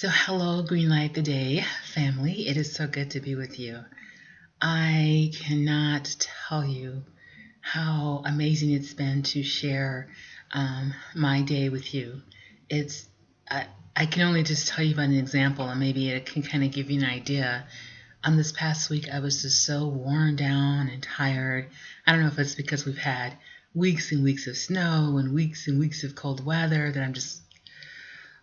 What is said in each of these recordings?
So, hello, Greenlight the Day family. It is so good to be with you. I cannot tell you how amazing it's been to share my day with you. It's I can only just tell you about an example, and maybe it can kind of give you an idea. This past week, I was just so worn down and tired. I don't know if it's because we've had weeks and weeks of snow and weeks of cold weather that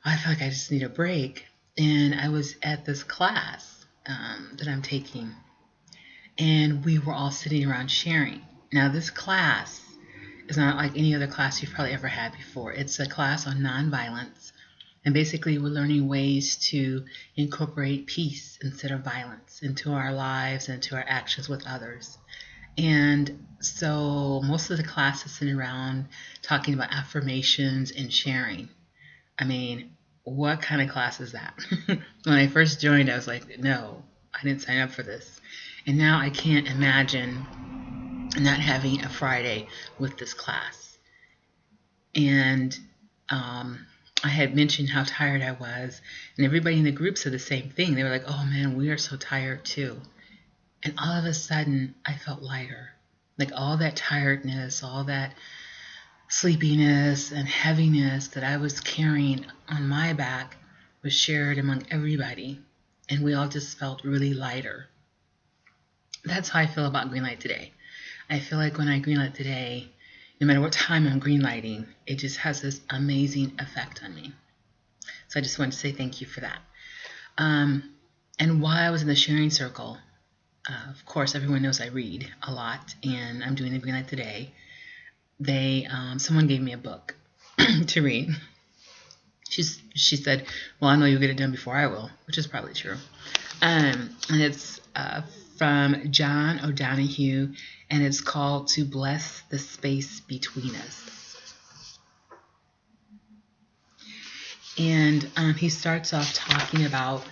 I feel like I just need a break. And I was at this class that I'm taking, and we were all sitting around sharing. Now, this class is not like any other class you've probably ever had before. It's a class on nonviolence, and basically we're learning ways to incorporate peace instead of violence into our lives and to our actions with others. And so most of the class is sitting around talking about affirmations and sharing. I mean, what kind of class is that? When I first joined, I was like, no, I didn't sign up for this. And now I can't imagine not having a Friday with this class. And I had mentioned how tired I was, and everybody in the group said the same thing. They were like, oh man, we are so tired too. And all of a sudden, I felt lighter. Like all that tiredness, all that sleepiness and heaviness that I was carrying on my back was shared among everybody, and we all just felt really lighter. That's how I feel about Greenlight today. I feel like when I Greenlight today, no matter what time I'm greenlighting, it just has this amazing effect on me. So I just wanted to say thank you for that. And while I was in the sharing circle, of course, everyone knows I read a lot, and I'm doing the Greenlight today. Someone gave me a book to read. She said, well, I know you'll get it done before I will, which is probably true. And it's from John O'Donohue, and it's called To Bless the Space Between Us. And he starts off talking about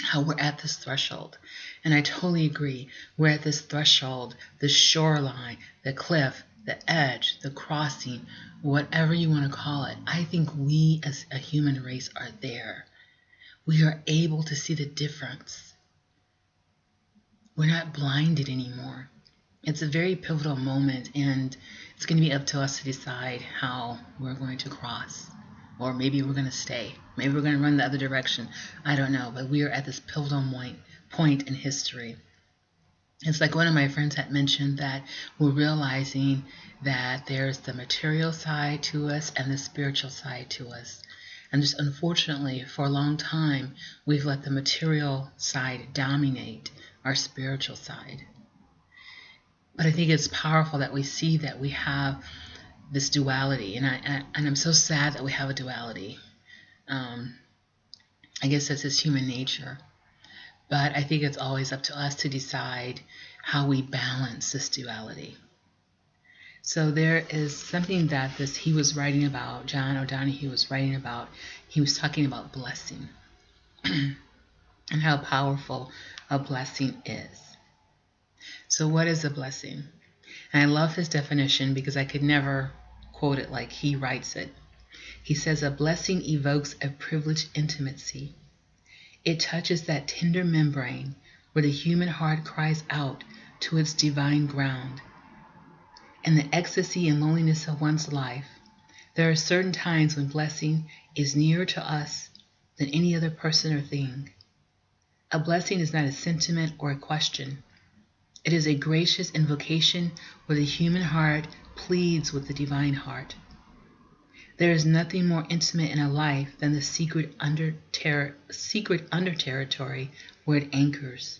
how we're at this threshold. And I totally agree. We're at this threshold, the shoreline, the cliff, the edge, the crossing, whatever you want to call it. I think we as a human race are there. We are able to see the difference. We're not blinded anymore. It's a very pivotal moment, and it's going to be up to us to decide how we're going to cross. Or maybe we're going to stay. Maybe we're going to run the other direction. I don't know, but we are at this pivotal point in history. It's like one of my friends had mentioned that we're realizing that there's the material side to us and the spiritual side to us. And just unfortunately, for a long time, we've let the material side dominate our spiritual side. But I think it's powerful that we see that we have this duality, and I'm so sad that we have a duality. I guess that's just human nature. But I think it's always up to us to decide how we balance this duality. So there is something that he was writing about, John O'Donohue was writing about. He was talking about blessing and how powerful a blessing is. So what is a blessing? And I love his definition because I could never quote it like he writes it. He says, a blessing evokes a privileged intimacy. It touches that tender membrane where the human heart cries out to its divine ground. In the ecstasy and loneliness of one's life, there are certain times when blessing is nearer to us than any other person or thing. A blessing is not a sentiment or a question. It is a gracious invocation where the human heart pleads with the divine heart. There is nothing more intimate in a life than the secret under territory where it anchors.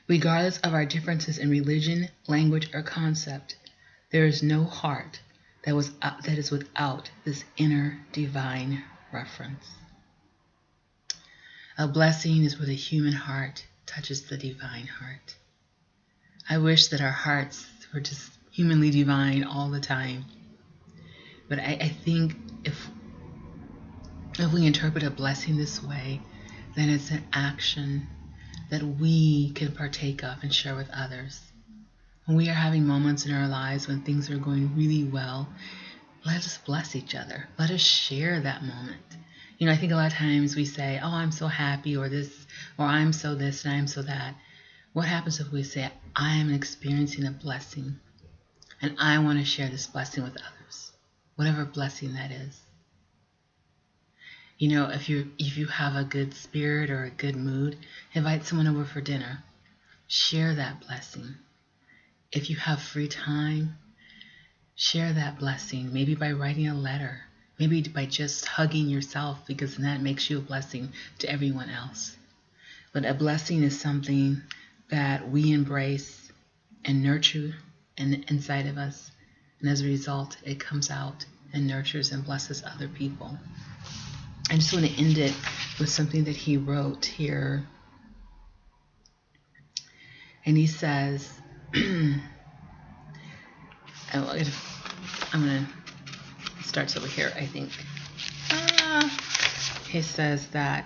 Regardless of our differences in religion, language, or concept, there is no heart that is without this inner divine reference. A blessing is where the human heart touches the divine heart. I wish that our hearts were just humanly divine all the time. But I think if we interpret a blessing this way, then it's an action that we can partake of and share with others. When we are having moments in our lives when things are going really well, let us bless each other. Let us share that moment. I think a lot of times we say, oh, I'm so happy, or this, or I'm so this, and I'm so that. What happens if we say, I am experiencing a blessing, and I want to share this blessing with others, whatever blessing that is. If you have a good spirit or a good mood, invite someone over for dinner. Share that blessing. If you have free time, share that blessing, maybe by writing a letter, maybe by just hugging yourself, because that makes you a blessing to everyone else. But a blessing is something that we embrace and nurture inside of us. And as a result, it comes out and nurtures and blesses other people. I just want to end it with something that he wrote here. And he says, I'm going to, it starts over here, I think. He says that,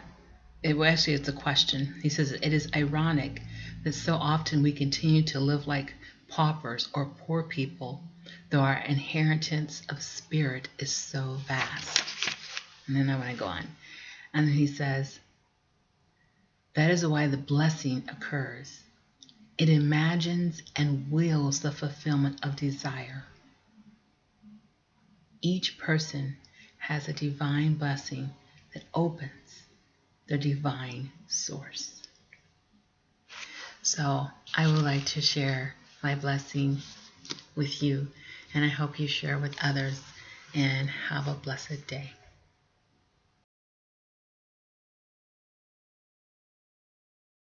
it's a question. He says, it is ironic that so often we continue to live like paupers or poor people, though our inheritance of spirit is so vast. And then I want to go on. And then he says, that is why the blessing occurs. It imagines and wills the fulfillment of desire. Each person has a divine blessing that opens their divine source. So I would like to share my blessing with you, and I hope you share with others, and have a blessed day.